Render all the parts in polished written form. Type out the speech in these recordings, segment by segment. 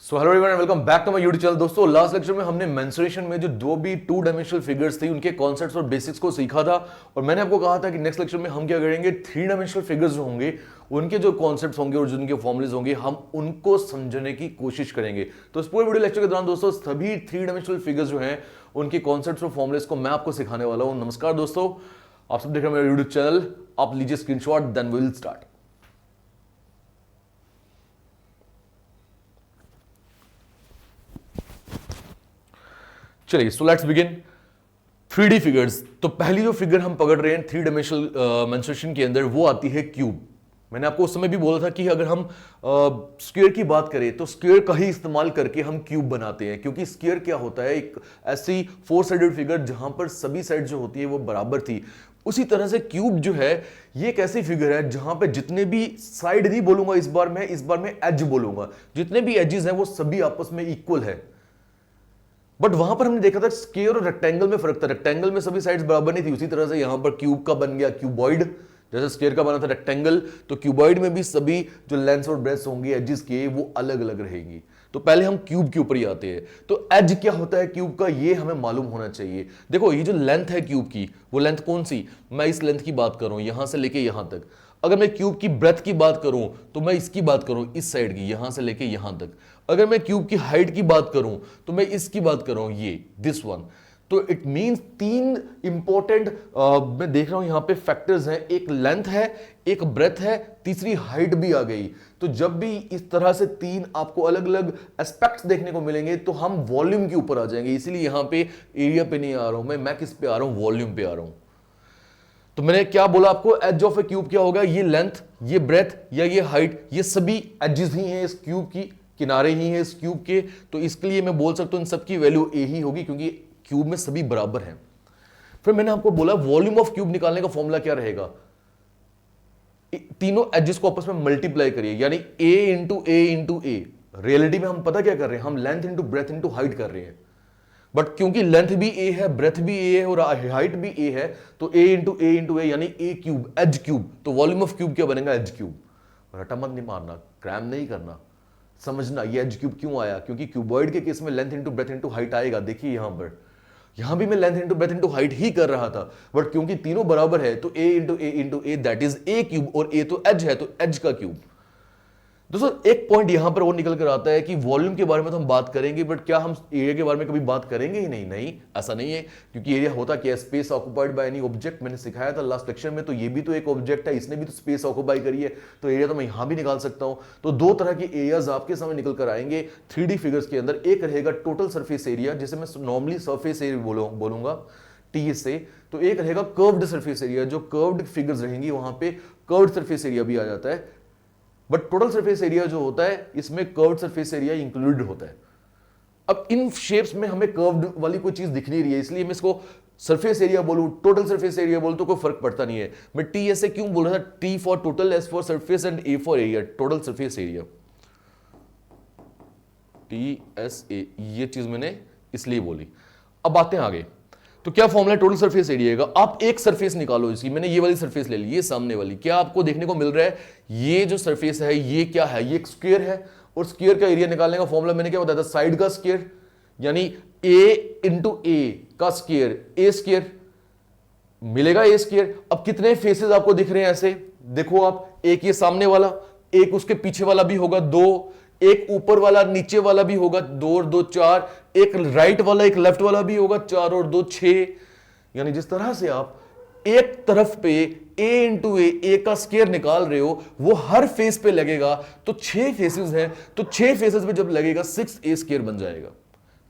So hello everyone, welcome back to my YouTube channel. दोस्तों, last lecture में हमने mensuration में जो दो भी टू डायमेंशनल फिगर्स थी उनके कॉन्सेप्ट्स और बेसिक्स को सीखा था। और मैंने आपको कहा था कि नेक्स्ट लेक्चर में हम क्या करेंगे, थ्री डायमेंशनल फिगर्स जो होंगे उनके जो कॉन्सेप्ट्स होंगे और जो उनके फॉर्मुलेज होंगे हम उनको समझने की कोशिश करेंगे। तो इस पूरे वीडियो लेक्चर के दौरान दोस्तों सभी थ्री डायमेंशनल फिगर्स जो हैं उनके कॉन्सेप्ट्स और फॉर्मुलेज को मैं आपको सिखाने वाला हूं। नमस्कार दोस्तों, आप सब देख रहे हैं मेरा यूट्यूब चैनल। आप लीजिए screenshot, then we will start. चलिए, so let's begin. 3D figures. तो पहली जो फिगर हम पकड़ रहे हैं थ्री डायमेंशनल मेंसुरेशन के अंदर वो आती है क्यूब। मैंने आपको उस समय भी बोला था कि अगर हम स्क्वायर की बात करें तो स्क्वायर का ही इस्तेमाल करके हम क्यूब बनाते हैं, क्योंकि स्क्वायर क्या होता है, एक ऐसी फोर साइडेड फिगर जहां पर सभी साइड जो होती है वो बराबर थी। उसी तरह से क्यूब जो है ये एक ऐसी फिगर है जहां पे जितने भी साइड नहीं बोलूंगा इस बार मैं एज बोलूंगा, जितने भी एजेस हैं वो सभी आपस में इक्वल है। बट वहां पर हमने देखा था स्क्वायर और रेक्टेंगल में फर्क था, रेक्टेंगल में सभी साइड्स बराबर नहीं थी। उसी तरह से यहां पर क्यूब का बन गया क्यूबॉइड, जैसे स्क्वायर का बना था रेक्टेंगल, तो क्यूबॉइड में भी सभी जो लेंथ और ब्रेड्थ होंगी एजेस के वो अलग अलग रहेंगी। तो पहले हम क्यूब के ऊपर ही आते हैं। तो एज क्या होता है क्यूब का, ये हमें मालूम होना चाहिए। देखो, ये जो लेंथ है क्यूब की, वो लेंथ कौन सी, मैं इस लेंथ की बात कर रहा हूं यहां से लेके यहां तक। अगर मैं क्यूब की ब्रेथ की बात करूं तो मैं इसकी बात करूं इस साइड की, यहां से लेके यहां तक। अगर मैं क्यूब की हाइट की बात करूं तो मैं इसकी बात कर रहा हूं, ये दिस वन। तो इट मींस तीन इंपॉर्टेंट मैं देख रहा हूं यहां पे फैक्टर्स हैं, एक लेंथ है, एक ब्रेथ है, तीसरी हाइट भी आ गई। तो जब भी इस तरह से तीन आपको अलग अलग एस्पेक्ट्स देखने को मिलेंगे तो हम वॉल्यूम के ऊपर आ जाएंगे। इसीलिए यहां पे एरिया पे नहीं आ रहा हूं मैं किस पे आ रहा हूं, वॉल्यूम पे आ रहा हूं। तो मैंने क्या बोला आपको, एज ऑफ ए क्यूब क्या होगा, ये लेंथ, ये ब्रेथ या ये हाइट, ये सभी एजेस ही हैं इस क्यूब की, किनारे ही हैं इस क्यूब के। तो इसके लिए मैं बोल सकता हूं इन सबकी वैल्यू ए ही होगी, क्योंकि क्यूब में सभी बराबर हैं। फिर मैंने आपको बोला वॉल्यूम ऑफ क्यूब निकालने का फॉर्मूला क्या रहेगा, तीनों एजेस को आपस में मल्टीप्लाई करिए, यानी ए इंटू ए इंटू ए। रियलिटी में हम पता क्या कर रहे हैं, हम length into breadth into height कर रहे हैं। बट क्योंकि लेंथ भी ए है, ब्रेथ भी ए है और हाइट भी ए है, तो ए इंटू ए यानी ए क्यूब, एज क्यूब। तो वॉल्यूम ऑफ क्यूब क्या बनेगा, एज क्यूब। रटा मत नहीं मारना, क्रैम नहीं करना, समझना ये एज क्यूब क्यों आया, क्योंकि क्यूबॉइड के केस में length into breadth into height आएगा। देखिए यहां भी मैं length into breadth into height ही कर रहा था, बट क्योंकि तीनों बराबर है तो a into a that is a cube, और ए तो एज है तो एज का क्यूब। दोस्तों, एक पॉइंट यहां पर वो निकल कर आता है कि वॉल्यूम के बारे में तो हम बात करेंगे, बट क्या हम एरिया के बारे में कभी बात करेंगे ही नहीं? नहीं, ऐसा नहीं है, क्योंकि एरिया होता क्या है, space occupied by any object. मैंने सिखाया था लास्ट लेक्चर में, तो ये भी तो एक ऑब्जेक्ट है, इसने भी तो स्पेस ऑक्युपाई करी है, तो एरिया तो मैं यहां भी निकाल सकता हूं। तो दो तरह के एरियाज आपके सामने निकल कर आएंगे 3D फिगर्स के अंदर। एक रहेगा टोटल सरफेस एरिया, जिसे मैं नॉर्मली सरफेस एरिया बोलूंगा टी से। तो एक रहेगा कर्व्ड सरफेस एरिया, जो कर्व्ड फिगर्स रहेंगी वहां पे कर्व्ड सरफेस एरिया भी आ जाता है। बट टोटल सरफेस एरिया जो होता है इसमें कर्व्ड सरफेस एरिया इंक्लूडेड होता है। अब इन शेप्स में हमें कर्व्ड वाली कोई चीज दिख नहीं रही है, इसलिए मैं इसको सरफेस एरिया बोलूं, टोटल सरफेस एरिया बोलूं तो कोई फर्क पड़ता नहीं है। मैं टी ऐसे क्यों बोल रहा था, T for total, S for surface and A for area, total surface area, T S A, ये चीज मैंने इसलिए बोली। अब आते हैं आगे। तो क्या फॉर्मूला टोटल सरफेस एरिया का, आप एक सरफेस निकालो इसकी। मैंने ये वाली सरफेस ले ली, ये सामने वाली। क्या आपको देखने को मिल रहा है, ये जो सरफेस है ये क्या है, ये एक स्क्वायर है। और स्क्वायर का एरिया निकालने का फॉर्मूला मैंने क्या बताया था, साइड का स्क्वायर, यानी ए इंटू ए का स्क्वायर, ए स्क्वायर मिलेगा, ए स्क्वायर। अब कितने फेसेस आपको दिख रहे हैं ऐसे, देखो आप, एक ये सामने वाला, एक उसके पीछे वाला भी होगा, दो, एक ऊपर वाला नीचे वाला भी होगा, दो और दो चार, एक राइट वाला एक लेफ्ट वाला भी होगा, चार और दो छह। यानी जिस तरह से आप एक तरफ पे ए इंटू ए का स्क्वायर निकाल रहे हो, वो हर फेस पे लगेगा। तो छह फेसेस हैं, तो छह फेसेस पे जब लगेगा 6a स्क्वायर बन जाएगा,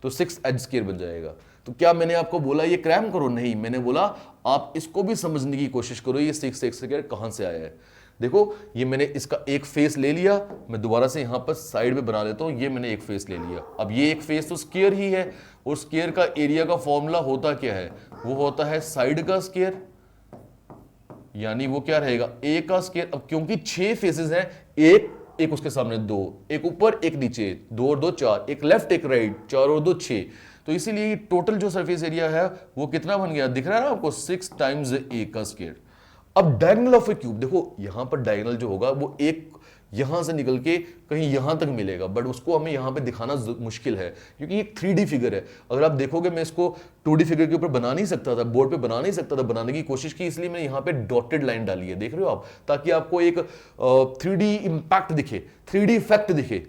तो 6 एच स्क्वायर बन जाएगा। तो क्या मैंने आपको बोला ये क्रैम करो? नहीं, मैंने बोला आप इसको भी समझने की कोशिश करो, ये 6 स्क्वायर कहां से आया है। देखो, ये मैंने इसका एक फेस ले लिया, मैं दोबारा से यहां पर साइड में बना देता हूं, ये मैंने एक फेस ले लिया। अब ये एक फेस तो स्क्वायर ही है, और स्क्वायर का एरिया का फॉर्मूला होता क्या है, वो होता है साइड का स्क्वायर, यानी वो क्या रहेगा, ए का स्क्वायर। अब क्योंकि 6 फेसेस हैं, एक उसके सामने दो, एक ऊपर एक नीचे, दो और दो चार, एक लेफ्ट एक राइट, चार और दो 6। तो इसीलिए टोटल जो सरफेस एरिया है वो कितना बन गया, दिख रहा है ना आपको, 6 टाइम्स ए का स्क्वायर। अब डायगोनल ऑफ ए क्यूब, देखो यहां पर डायगोनल जो होगा वो एक, यहां से निकल के कहीं यहां तक मिलेगा, बट उसको हमें यहां पे दिखाना मुश्किल है क्योंकि ये 3D फिगर है। अगर आप देखोगे मैं इसको 2D फिगर के ऊपर बना नहीं सकता था, बोर्ड पे बना नहीं सकता था, बनाने की कोशिश की, इसलिए मैंने यहां पे डॉटेड लाइन डाली है, देख रहे हो आप, ताकि आपको एक 3D इंपैक्ट दिखे, 3D इफेक्ट दिखे।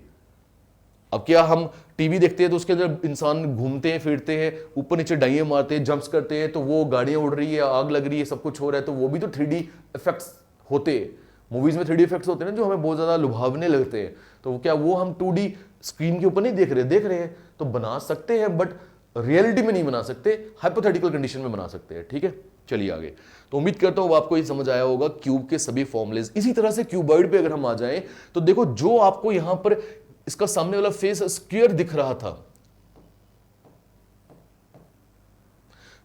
अब क्या हम टीवी देखते हैं तो उसके अंदर इंसान घूमते हैं, फिरते हैं, ऊपर नीचे डाइये मारते हैं, जंप्स करते हैं, तो वो गाड़ियां उड़ रही है, आग लग रही है, सब कुछ हो रहा है, तो वो भी तो 3D इफेक्ट्स होते हैं। मूवीज में 3D इफेक्ट्स होते हैं ना जो हमें बहुत ज्यादा लुभावने लगते हैं, तो क्या वो हम 2D स्क्रीन के ऊपर नहीं देख रहे हैं, तो बना सकते हैं बट रियलिटी में नहीं बना सकते, हाइपोथेटिकल कंडीशन में बना सकते हैं। ठीक है, चलिए आगे। तो उम्मीद करता हूं आपको ये समझ आया होगा क्यूब के सभी फॉर्मूलेज। इसी तरह से क्यूबॉइड पे अगर हम आ जाएं तो देखो, जो आपको यहां पर इसका सामने वाला फेस स्क्वायर दिख रहा था,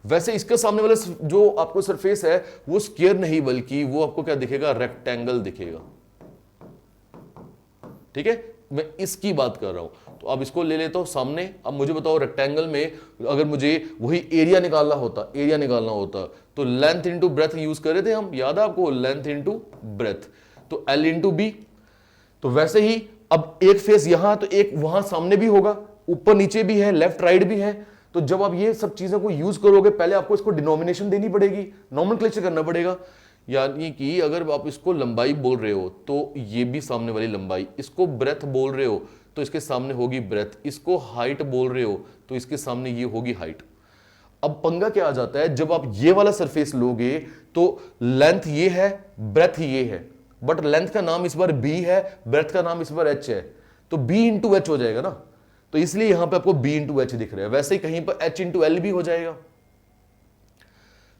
वैसे इसके सामने वाला जो आपको सरफेस है वो स्क्वायर नहीं, बल्कि वो आपको क्या दिखेगा, रेक्टेंगल दिखेगा। ठीक है, मैं इसकी बात कर रहा हूं। तो अब इसको ले लेता हूं सामने। अब मुझे बताओ, रेक्टेंगल में अगर मुझे वही एरिया निकालना होता तो लेंथ इंटू ब्रेथ यूज कर रहे थे हम, याद है आपको, लेंथ इंटू ब्रेथ, तो L इंटू बी। तो वैसे ही अब एक फेस यहां तो एक वहां सामने भी होगा, ऊपर नीचे भी है, लेफ्ट राइट भी है। तो जब आप ये सब चीजों को यूज करोगे, पहले आपको इसको डिनोमिनेशन देनी पड़ेगी, नॉमेनक्लेचर करना पड़ेगा। यानी कि अगर आप इसको लंबाई बोल रहे हो तो ये भी सामने वाली लंबाई, इसको ब्रेथ बोल रहे हो तो इसके सामने होगी ब्रेथ, इसको हाइट बोल रहे हो तो इसके सामने ये होगी हाइट। अब पंगा क्या आ जाता है, जब आप ये वाला सरफेस लोगे तो लेंथ ये है, ब्रेथ ये है, बट लेंथ का नाम इस बार b है, ब्रेथ का नाम इस बार h है, तो b इंटू एच हो जाएगा ना, तो इसलिए यहां पे आपको b इंटू एच दिख रहा है। वैसे ही कहीं पर h इंटू एल भी हो जाएगा।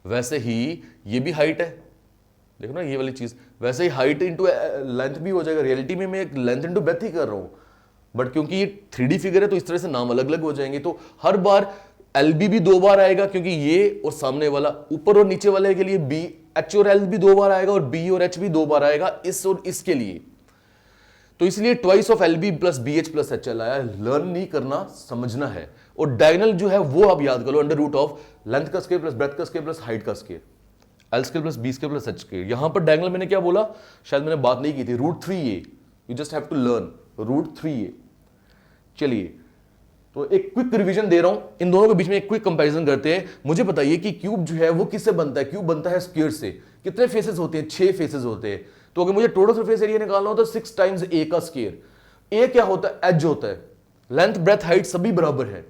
वैसे ही ये भी हाइट है, देखो ना ये वाली चीज, वैसे ही हाइट इंटू लेंथ भी हो जाएगा। रियलिटी में मैं एक लेंथ इंटू ब्रेथ ही कर रहा हूं, बट क्योंकि ये 3D फिगर है तो इस तरह से नाम अलग अलग हो जाएंगे। तो हर बार LB भी 2 बार आएगा, क्योंकि ये और सामने वाला, ऊपर और नीचे वाले के लिए B, H और L भी 2 बार आएगा, और B और H भी 2 बार आएगा इस और इसके लिए। तो इसलिए twice of LB plus BH plus HL आया। लर्न नहीं करना, समझना है। और डायगोनल जो है वो आप याद कर लो, अंडर रूट ऑफ लेंथ का स्क्वायर प्लस ब्रेथ का स्क्वायर प्लस हाइट का square, L square plus B square plus H square. यहां पर डायगोनल मैंने क्या बोला, शायद मैंने बात नहीं की थी, √3a। You just have to learn √3a। चलिए, तो एक क्विक रिवीजन दे रहा हूं, इन दोनों के बीच में एक क्विक कंपैरिजन करते हैं। मुझे बताइए कि क्यूब जो है वो किससे बनता है। क्यूब बनता है स्क्वायर से। कितने फेसेस होते हैं, 6 फेसेस होते हैं। तो अगर मुझे टोटल सरफेस एरिया निकालना हो तो 6 टाइम्स a का स्क्वायर। a क्या होता है, एज होता है, लेंथ ब्रेथ हाइट सभी बराबर है।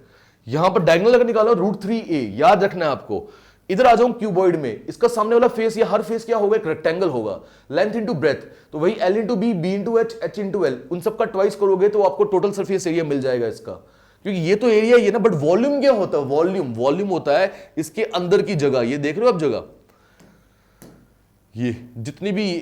यहां पर डायगोनल अगर निकालो √3a, याद रखना है आपको। इधर आ जाऊं क्यूबॉइड में, इसका सामने वाला फेस या हर फेस क्या होगा, एक रेक्टेंगल होगा, लेंथ इंटू ब्रेथ, तो वही L into B, B into H, H into L, उन सबका ट्वाइस करोगे तो आपको टोटल सरफेस एरिया मिल जाएगा इसका। क्योंकि ये तो एरिया ही है ना, बट वॉल्यूम क्या होता है, वॉल्यूम होता है इसके अंदर की जगह। ये देख रहे हो आप जगह, ये जितनी भी,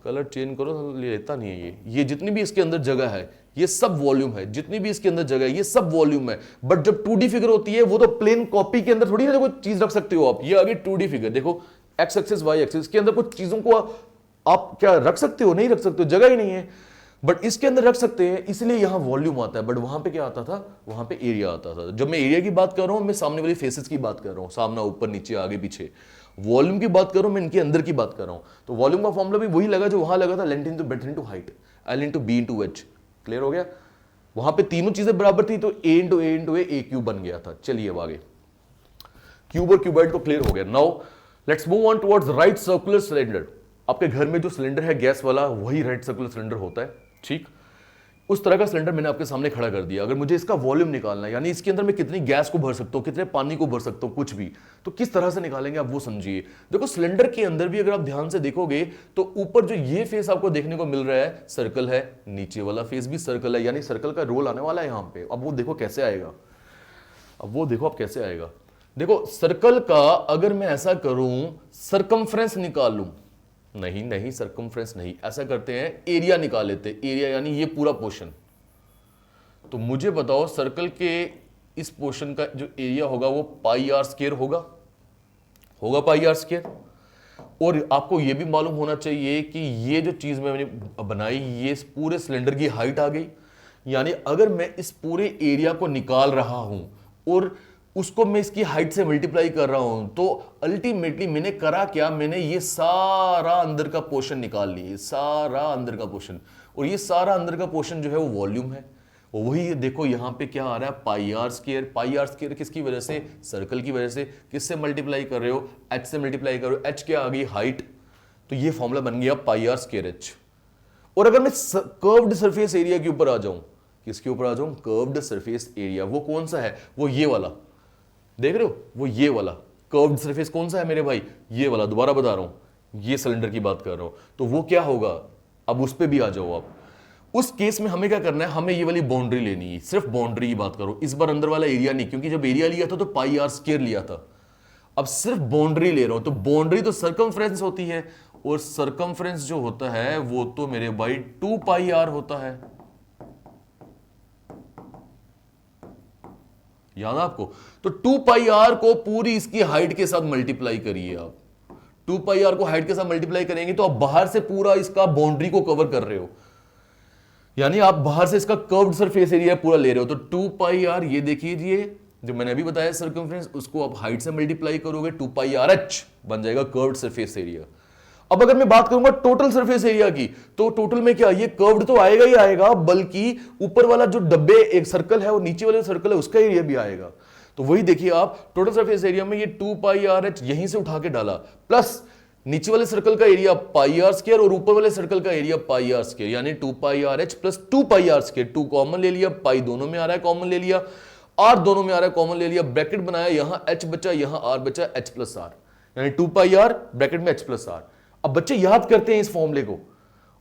कलर चेंज करो लेता नहीं है, ये जितनी भी इसके अंदर जगह है ये सब वॉल्यूम है। जितनी भी इसके अंदर जगह है ये सब वॉल्यूम है। बट जब 2D फिगर होती है वो तो प्लेन कॉपी के अंदर थोड़ी ना कोई चीज रख सकते हो आप। ये आगे 2D फिगर देखो, एक्स एक्सिस वाई एक्सिस के अंदर कुछ चीजों को आप क्या रख सकते हो, नहीं रख सकते हो, जगह ही नहीं है। बट इसके अंदर रख सकते हैं, इसलिए यहां वॉल्यूम आता है। बट वहां पे क्या आता था, वहां पे एरिया आता था। जब मैं एरिया की बात कर रहा हूं, मैं सामने वाली फेसेस की बात कर रहा हूं, सामना ऊपर नीचे आगे पीछे। वॉल्यूम की बात कर रहा हूं, मैं इनके अंदर की बात कर रहा हूं। तो वॉल्यूम का फॉर्मूला भी वही लगा जो वहां लगा था, length into breadth into height, L into B into H. Clear हो गया, वहां पे तीनों चीजें बराबर थी, तो a into A into A cube बन गया था। चलिए अब आगे, क्यूब और क्यूबॉइड तो क्लियर हो गया। Now let's move on towards right circular cylinder. आपके घर में जो सिलेंडर है गैस वाला, वही राइट सर्कुलर सिलेंडर होता है। ठीक, उस तरह का सिलेंडर मैंने आपके सामने खड़ा कर दिया। अगर मुझे इसका वॉल्यूम निकालना है, यानी इसके अंदर मैं कितनी गैस को भर सकता हूं, कितने पानी को भर सकता हूं, कुछ भी, तो किस तरह से निकालेंगे आप वो समझिए। देखो सिलेंडर के अंदर भी अगर आप ध्यान से देखोगे तो ऊपर जो ये फेस आपको देखने को मिल रहा है सर्कल है, नीचे वाला फेस भी सर्कल है, यानी सर्कल का रोल आने वाला है यहां पे। अब वो देखो कैसे आएगा, अब वो देखो आप कैसे आएगा। देखो सर्कल का अगर मैं ऐसा करूं, सरकमफ्रेंस निकाल लूं, नहीं सरकमफ्रेंस नहीं, ऐसा करते हैं एरिया निकाल लेते हैं। एरिया यानी ये पूरा पोर्शन। तो मुझे बताओ सर्कल के इस पोर्शन का जो एरिया होगा वो पाई आर स्क्वायर होगा पाई आर स्क्वायर। और आपको ये भी मालूम होना चाहिए कि ये जो चीज मैंने बनाई, ये इस पूरे सिलेंडर की हाइट आ गई। यानी अगर मैं इस पूरे एरिया को निकाल रहा हूं और उसको मैं इसकी हाइट से मल्टीप्लाई कर रहा हूं, तो अल्टीमेटली मैंने करा क्या, मैंने ये सारा अंदर का पोर्शन निकाल लिया, सारा अंदर का पोर्शन, और ये सारा अंदर का पोर्शन जो है वो वॉल्यूम है। और वही देखो यहां पे क्या आ रहा है, pi are square. Pi are square किसकी वजह से, सर्कल की वजह से। किससे मल्टीप्लाई कर रहे हो, एच से मल्टीप्लाई कर रहे हो। एच क्या आ गई, हाइट, तो ये फॉर्मूला बन गया पाई आर स्क्वायर एच। और अगर मैं कर्व्ड सरफेस एरिया के ऊपर आ जाऊं, किसके ऊपर आ जाऊं, कर्व्ड सरफेस एरिया, वो कौन सा है, वो ये वाला, देख रहे हो, वो ये वाला कर्व्ड सरफेस कौन सा है मेरे भाई, ये वाला। दोबारा बता रहा हूं, ये सिलेंडर की बात कर रहा हूं, तो वो क्या होगा, अब उस पे भी आ जाओ आप। उस केस में हमें क्या करना है, हमें ये वाली बाउंड्री लेनी है, सिर्फ बाउंड्री की बात करो, इस बार अंदर वाला एरिया नहीं, क्योंकि जब एरिया लिया था तो पाई आर स्क्वायर लिया था, अब सिर्फ बाउंड्री ले रहा हूं। तो बाउंड्री तो सर्कमफ्रेंस होती है, और सर्कमफ्रेंस जो होता है वो तो मेरे भाई 2 पाई आर होता है, याद है आपको। तो 2 पाई आर को पूरी इसकी हाइट के साथ मल्टीप्लाई करिए आप, 2 पाई आर को हाइट के साथ मल्टीप्लाई करेंगे तो आप बाहर से पूरा इसका बाउंड्री को कवर कर रहे हो, यानी आप बाहर से इसका कर्व्ड सरफेस एरिया पूरा ले रहे हो। तो 2 पाई आर, ये देखिए जो मैंने अभी बताया सर्कमफ्रेंस, उसको आप हाइट से मल्टीप्लाई करोगे, 2 पाई आर एच बन जाएगा कर्व्ड सरफेस एरिया। अब अगर मैं बात करूंगा टोटल सरफेस एरिया की, तो टोटल में क्या, ये कर्व्ड तो आएगा ही आएगा, बल्कि ऊपर वाला जो डब्बे एक सर्कल है और नीचे वाला सर्कल है उसका एरिया भी आएगा। तो वही देखिए आप, टोटल सरफेस एरिया में ये 2 पाई आर एच यहीं से उठा के डाला, प्लस नीचे वाले सर्कल का एरिया पाई आर स्क्वायर और ऊपर वाले सर्कल का एरिया पाई आर स्क्वायर, यानी 2 pi r h plus 2 pi are square. 2 common ले लिया, पाई दोनों में आ रहा है कॉमन ले लिया, आर दोनों में आ रहा है कॉमन ले लिया, ब्रैकेट बनाया, यहां एच बचा यहां आर बचा, एच प्लस आर, यानी 2 पाई आर ब्रैकेट में एच प्लस आर। अब बच्चे याद करते हैं इस फॉर्मूले को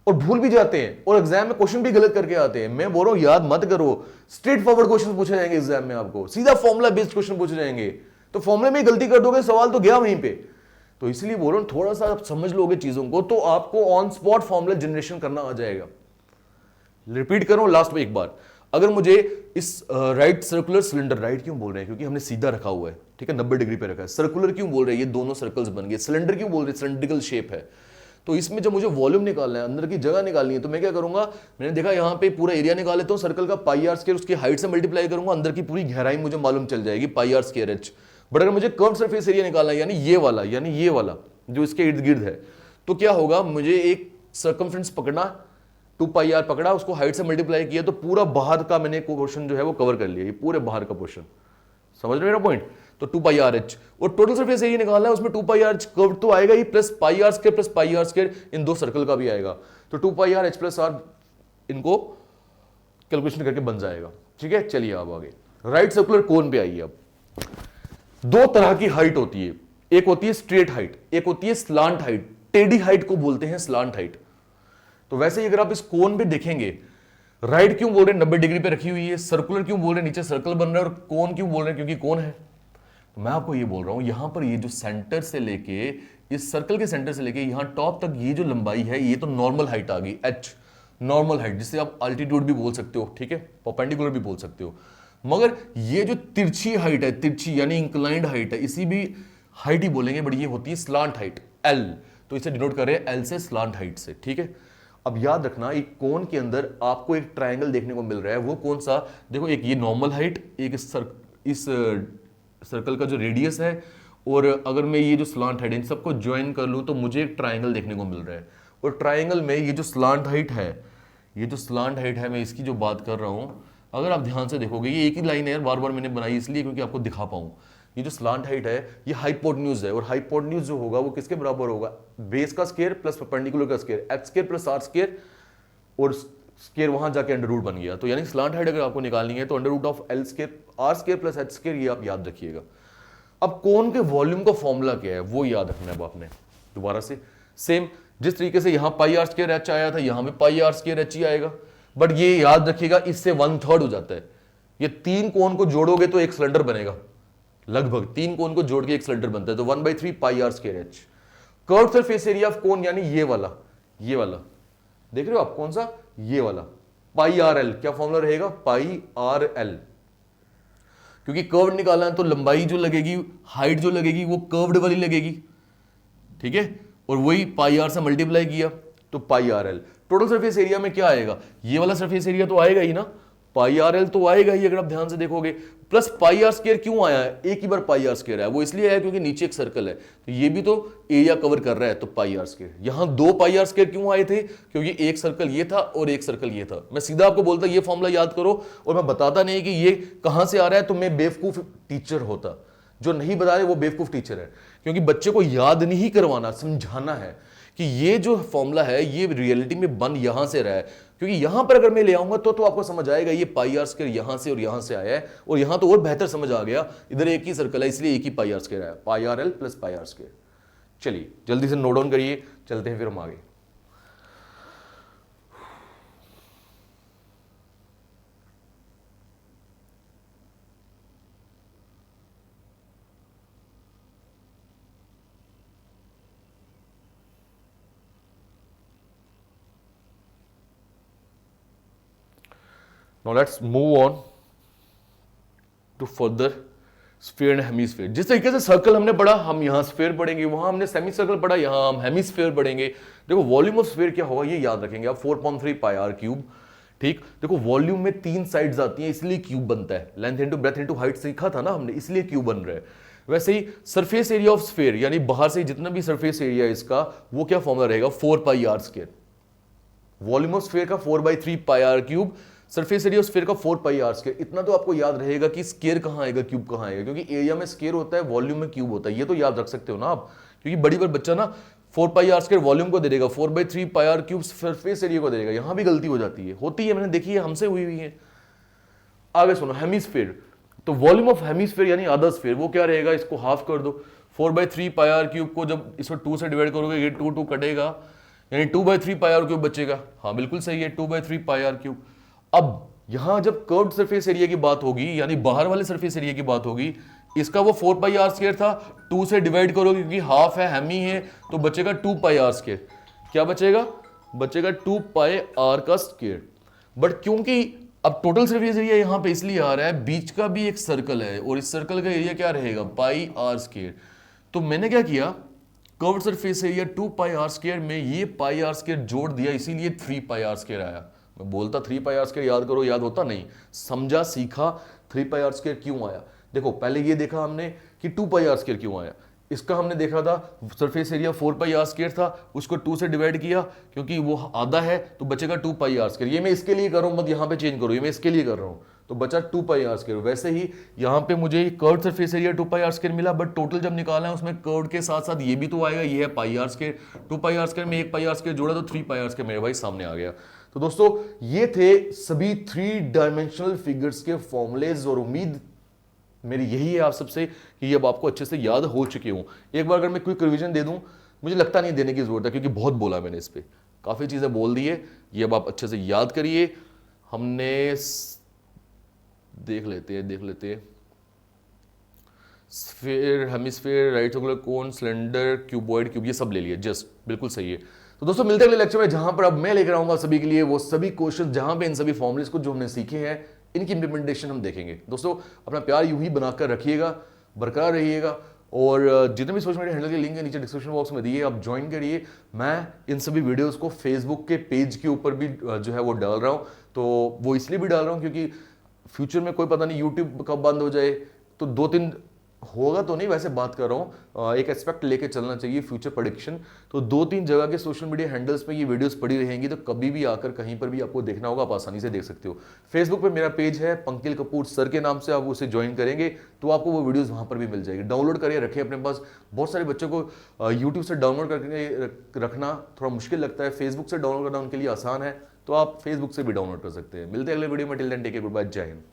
और भूल भी जाते हैं, और एग्जाम में क्वेश्चन भी गलत करके आते हैं। मैं बोल रहा हूं याद मत करो, स्ट्रेट फॉरवर्ड क्वेश्चन पूछे जाएंगे एग्जाम में, आपको सीधा फॉर्मूला बेस्ड क्वेश्चन पूछे जाएंगे, तो फॉर्मूले में गलती कर दोगे सवाल तो गया वहीं पे। तो इसलिए बोल रहा हूं थोड़ा सा आप समझ लोगे चीजों को तो आपको ऑन स्पॉट फॉर्मूला जनरेशन करना आ जाएगा। रिपीट करो लास्ट में एक बार, अगर मुझे इस राइट सर्कुलर सिलेंडर, राइट क्यों बोल रहे हैं, क्योंकि हमने सीधा रखा हुआ है, ठीक है, 90 डिग्री पे रखा है। सर्कुलर क्यों बोल रहे हैं, ये दोनों सर्कल्स बन गए। सिलेंडर क्यों बोल रहे हैं, सिलेंड्रिकल शेप है। तो इसमें जब मुझे वॉल्यूम निकालना है, अंदर की जगह निकालनी है, तो मैं क्या करूंगा, मैंने देखा यहां पे पूरा एरिया निकाल लेता हूं सर्कल का, पाई आर स्क्वायर, उसकी हाइट से मल्टीप्लाई करूंगा, अंदर की पूरी गहराई मुझे मालूम चल जाएगी, पाई आर स्क्वायर एच। बट अगर मुझे कर्व्ड सरफेस एरिया निकालना है, यानी ये वाला जो इसके इर्द गिर्द है, तो क्या होगा, मुझे एक सर्कमफ्रेंस पकड़ना, 2 पाई आर पकड़ा, उसको हाइट से मल्टीप्लाई किया, तो पूरा बाहर का मैंने पोर्शन जो है वो कवर कर लिया, ये पूरे बाहर का पोर्शन, समझ रहे हो मेरा पॉइंट। तो 2 पाई आर एच, और टोटल सरफेस एरिया निकालना है, उसमें 2 पाई आर कर्व तो आएगा ही, प्लस पाई आर स्क्वायर इन दो सर्कल का भी आएगा, तो 2 pi r h plus are, इनको कैलकुलेशन करके बन जाएगा। ठीक है, चलिए अब आगे राइट सर्कुलर कोन पे आइए। अब दो तरह की हाइट होती है, एक होती है स्ट्रेट हाइट, एक होती है स्लांट हाइट। टेढ़ी हाइट को बोलते हैं स्लांट हाइट। तो वैसे ही अगर आप इस कोन पे देखेंगे, राइट क्यों बोल रहे हैं, 90 डिग्री पे रखी हुई है, सर्कुलर क्यों बोल रहे हैं, नीचे सर्कल बन रहा है, और कोन क्यों बोल रहे हैं, क्योंकि कोन है। तो मैं आपको ये बोल रहा हूं, यहां पर ये जो सेंटर से लेके, इस सर्कल के सेंटर से लेके यहां टॉप तक ये जो लंबाई है, ये तो नॉर्मल हाइट आ गई, एच नॉर्मल हाइट, जिसे आप अल्टीट्यूड भी बोल सकते हो, ठीक है, परपेंडिकुलर भी बोल सकते हो। मगर ये जो तिरछी हाइट है, तिरछी यानी इंक्लाइंड हाइट है, इसी भी हाइट ही बोलेंगे, बट ये होती है स्लांट हाइट, एल। तो इसे डिनोट कर रहे हैं एल से, स्लांट हाइट से। ठीक है, अब याद रखना, एक कोन के अंदर आपको एक ट्रायंगल देखने को मिल रहा है, वो कौन सा, देखो, एक ये नॉर्मल हाइट, एक इस सर्कल का जो रेडियस है, और अगर मैं ये जो स्लांट हाइट, इन सबको ज्वाइन कर लूं तो मुझे एक ट्रायंगल देखने को मिल रहा है। और ट्रायंगल में ये जो स्लांट हाइट है, ये जो स्लांट हाइट है, मैं इसकी जो बात कर रहा हूं, अगर आप ध्यान से देखोगे, ये एक ही लाइन है यार, बार बार मैंने बनाई इसलिए क्योंकि आपको दिखा पाऊं। ये जो स्लांट हाइट है, ये हाइपोटेन्यूज है, और हाइपोटेन्यूज जो होगा वो किसके बराबर होगा, बेस का स्क्वायर प्लस परपेंडिकुलर का square, H square plus R square, और स्क्वायर वहां जाके अंडर रूट बन गया। तो यानी स्लांट हाइट अगर आपको निकालनी है तो under root of L square R square plus H square, ये आप याद रखिएगा। अब कोन के वॉल्यूम का फॉर्मूला क्या है वो याद रखना है आपने। दोबारा से सेम जिस तरीके से यहां पाई आर स्क्वायर एच आया था, यहां भी पाई आर स्क्वायर एच ही आएगा, बट ये याद रखिएगा इससे 1/3 हो जाता है। ये 3 कोन को जोड़ोगे तो एक सिलेंडर बनेगा, लगभग 3 कोन को जोड़ के एक सिलेंडर बनता है, तो 1/3 pi are square h. Curved surface area of cone यानी ये वाला देख रहे हो आप, कौन सा, ये वाला, पाई आर एल। क्या फॉर्मूला रहेगा, पाई आर एल, क्योंकि कर्व निकालना है तो लंबाई जो लगेगी, हाइट जो लगेगी, वो कर्व्ड वाली लगेगी, ठीक है, और वही पाई आर से मल्टीप्लाई किया तो pi r l. Total surface area में क्या आएगा, ये वाला सरफेस एरिया तो आएगा ही ना, पाई आर एल तो आएगा ही अगर आप ध्यान से देखोगे, प्लस पाई आर स्क्वायर क्यों आया है, एक ही बार पाई आर स्क्वायर है, वो इसलिए आया क्योंकि नीचे एक सर्कल है, तो ये भी तो एरिया कवर कर रहा है, तो पाई आर स्क्वायर। यहां दो पाई आर स्क्वायर क्यों आए थे, क्योंकि एक सर्कल ये था और एक सर्कल ये था। मैं सीधा आपको बोलता ये फॉर्मूला याद करो, और मैं बताता नहीं कि ये कहां से आ रहा है, तो मैं बेवकूफ टीचर होता। जो नहीं बता रहे वो बेवकूफ टीचर है, क्योंकि बच्चे को याद नहीं करवाना, समझाना है कि ये जो फॉर्मूला है ये रियलिटी में बन यहां से रहा है, क्योंकि यहां पर अगर मैं ले आऊंगा तो आपको समझ आएगा ये पाई आर स्क्वायर यहां से और यहां से आया है, और यहां तो और बेहतर समझ आ गया, इधर एक ही सर्कल है इसलिए एक ही पाई आर स्क्वायर आया, pi r l plus pi are square. चलिए जल्दी से नोट डाउन करिए, चलते हैं फिर हम आगे। Now let's move on to further sphere and hemisphere. जिस तरीके से सर्कल हमने पढ़ा, हम यहां स्फीयर पढ़ेंगे, वहां हमने सेमी सर्कल पढ़ा, यहां हम हेमीस्फीयर पढ़ेंगे। देखो वॉल्यूम ऑफ स्फीयर क्या होगा ये याद रखेंगे आप, 4.3 पाई आर क्यूब। ठीक, देखो वॉल्यूम में 3 साइड्स आती हैं इसलिए क्यूब बनता है, length into breadth into height सीखा था ना हमने, इसलिए क्यूब बन रहा है। वैसे ही सरफेस एरिया ऑफ स्फीयर, यानी बाहर से जितना भी सरफेस एरिया है इसका, वो क्या फॉर्मूला रहेगा, 4 pi are square. Volume of sphere का 4/3 pi r cube, surface area of sphere का 4 पाई आर स्क्वायर। इतना तो आपको याद रहेगा कि स्क्वायर कहां आएगा, क्यूब कहां आएगा, क्योंकि एरिया में स्क्वायर होता है, वॉल्यूम में क्यूब होता है, ये तो याद रख सकते हो ना आप। क्योंकि बड़ी बार बच्चा ना 4 पाई आर स्क्वायर वॉल्यूम को दे देगा, 4/3 pi r cube surface area को दे देगा, यहां भी गलती हो जाती है, होती है, मैंने देखी है, हमसे हुई हुई है। आगे सुनो, हेमीस्फीयर, तो वॉल्यूम ऑफ हेमीस्फीयर यानी आधा स्फीयर, वो क्या रहेगा, इसको हाफ कर दो, 4/3 पाई आर क्यूब को जब इसको 2 से डिवाइड करोगे ये 2 कटेगा, यानी 2/3 पाई आर क्यूब बचेगा। हाँ बिल्कुल सही है, 2/3 पाई आर क्यूब। अब यहां जब कर्व्ड सरफेस एरिया की बात होगी, यानी बाहर वाले सरफेस एरिया की बात होगी, इसका वो 4 पाई आर स्क्वायर था, 2 से डिवाइड करोगे क्योंकि हाफ है, हेमी है, तो बचेगा 2 पाई आर स्क्वायर। क्या बचेगा, बचेगा 2 पाई आर का स्क्वायर। बट क्योंकि अब टोटल सरफेस एरिया यहां पे इसलिए आ रहा है, बीच का भी एक सर्कल है और इस सर्कल का एरिया क्या रहेगा, पाई आर स्क्वायर। तो मैंने क्या किया, curved surface area 2 pi are square में ये पाई आर स्क्वायर जोड़ दिया, इसीलिए 3 पाई आर स्क्वायर आया। मैं बोलता 3 पाई आर स्क्वायर याद करो, याद होता नहीं, समझा सीखा 3 पाई आर स्क्वायर क्यों आया। देखो पहले ये देखा हमने कि 2 पाई आर स्क्वायर क्यों आया, इसका हमने देखा था surface area 4 pi are square था, उसको 2 से डिवाइड किया क्योंकि वो आधा है तो बचेगा 2 पाई आर स्क्वायर। ये मैं इसके लिए कर रहा हूं, मत यहां पे चेंज करो, ये मैं इसके लिए कर रहा हूं, तो बचा 2 पाई आर स्क्वायर। वैसे ही यहां पे मुझे curved surface area 2 pi are square मिला, बट टोटल जब निकाला है उसमें कर्व्ड के साथ साथ ये भी तो आएगा, ये है pi are square, 2 pi are square में 1 पाई आर स्क्वायर जोड़ा तो 3 पाई आर स्क्वायर मेरे भाई सामने आ गया। तो दोस्तों ये थे सभी 3 डायमेंशनल फिगर्स के फॉर्मूलेज, और उम्मीद मेरी यही है आप सबसे कि अब आपको अच्छे से याद हो चुके हों। एक बार अगर मैं क्विक रिवीजन दे दूं, मुझे लगता नहीं देने की जरूरत है क्योंकि बहुत बोला मैंने इस पे, काफी चीजें बोल दी है, ये अब आप अच्छे से याद करिए। हमने देख लेते हैं sphere, hemisphere, right circular cone, cylinder, cuboid, cube, ये सब ले लिए, जस्ट बिल्कुल सही है। तो दोस्तों मिलते हैं अगले लेक्चर में, जहां पर अब मैं लेकर आऊंगा सभी के लिए वो सभी क्वेश्चन, जहां पे इन सभी फॉर्मुलेस को जो हमने सीखे हैं इनकी इंप्लीमेंटेशन हम देखेंगे। दोस्तों अपना प्यार यूं ही बनाकर रखिएगा, बरकरार रहिएगा, और जितने भी सोशल मीडिया हैंडल के लिंक है नीचे डिस्क्रिप्शन बॉक्स में दिए, आप ज्वाइन करिए। मैं इन सभी वीडियोस को फेसबुक के पेज के ऊपर भी जो है वो डाल रहा हूँ, तो वो इसलिए भी डाल रहा हूँ क्योंकि फ्यूचर में कोई पता नहीं यूट्यूब कब बंद हो जाए, तो 2-3 होगा तो नहीं, वैसे बात कर रहा हूँ, एक एस्पेक्ट लेके चलना चाहिए, फ्यूचर प्रेडिक्शन। तो 2-3 जगह के सोशल मीडिया हैंडल्स पे ये वीडियोस पड़ी रहेंगी, तो कभी भी आकर कहीं पर भी आपको देखना होगा, आप आसानी से देख सकते हो। फेसबुक पे मेरा पेज है पंकज कपूर सर के नाम से, आप उसे ज्वाइन करेंगे तो आपको वो वीडियोस वहां पर भी मिल जाएगी। डाउनलोड करिए, रखिए अपने पास। बहुत सारे बच्चों को यूट्यूब से डाउनलोड करके रखना थोड़ा मुश्किल लगता है, फेसबुक से डाउनलोड करना उनके लिए आसान है, तो आप फेसबुक से भी डाउनलोड कर सकते हैं। मिलते हैं अगले वीडियो में, till then take care, good bye, जय हिंद।